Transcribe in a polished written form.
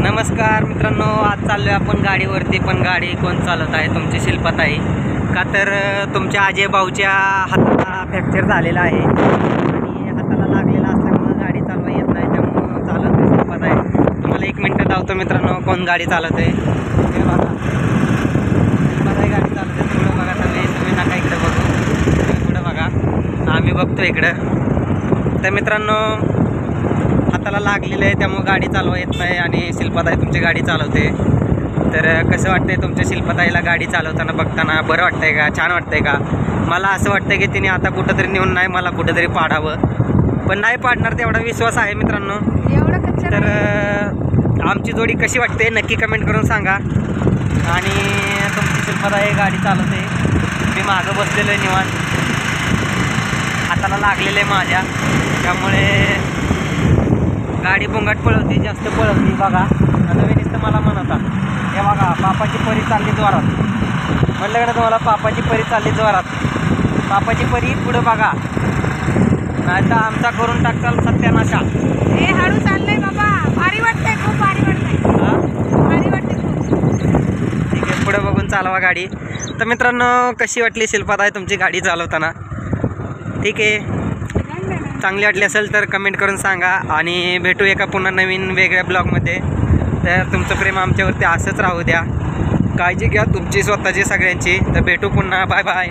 नमस्कार मित्रांनो, आज चाललोय आपण गाडीवरती. पण गाडी कोण चालवत आहे? तुमची शिल्पताई. का तर तुमच्या अजय भाऊच्या हाताला फ्रॅक्चर झालेला आहे आणि हाताला लागलेला असल्यामुळे गाडी चालवा येत नाही, त्यामुळे चालत नाही शिल्पताई. तुम्हाला 1 मिनिट धावतो मित्रांनो, कोण गाडी चालवत आहे ते बघा. शिल्पताई गाडी चालवते. पुढं बघा, तुम्ही नका इकडे बघू, तुम्ही पुढं बघा, आम्ही बघतो इकडं. तर मित्रांनो, हाताला लागलेलं आहे त्यामुळे गाडी चालवा येत नाही आणि शिल्पताई तुमची गाडी चालवते. तर कसं वाटतंय तुमच्या शिल्पताईला गाडी चालवताना बघताना? बरं वाटतंय का? छान वाटतंय का? मला असं वाटतंय की तिने आता कुठंतरी नेऊन नाही मला कुठंतरी पाडावं, पण नाही पाडणार तेवढा विश्वास आहे मित्रांनो. तर आमची जोडी कशी वाटते नक्की कमेंट करून सांगा. आणि तुमची शिल्पताई गाडी चालवते, मी मागं बसलेलो आहे निवांत. हाताला लागलेलं आहे माझ्या, त्यामुळे गाडी बोंगाट पळवते, जास्त पळवते बघा. नवीन तर मला म्हणता हे बघा, पापाची परी चालली जोरात. म्हणलं का तुम्हाला, पापाची परी चालली जोरात. पापाची परी पुढं बघा, नाही तर आमचा करून टाकताल सत्यानाशा. हे हळू चाललंय बाबा, भारी वाटतंय, खूप भारी वाटतंय. भारी वाटते खूप. ठीक आहे, पुढं बघून चालवा गाडी. तर मित्रांनो, कशी वाटली शिल्पताई तुमची गाडी चालवताना? ठीक आहे, चांगली वाटली असेल तर कमेंट करून सांगा आणि भेटू एका पुन्हा नवीन वेगळ्या ब्लॉगमध्ये. तर तुमचं प्रेम आमच्यावरती असंच राहू द्या. काळजी घ्या तुमची, स्वतःची, सगळ्यांची. तर भेटू पुन्हा. Bye bye.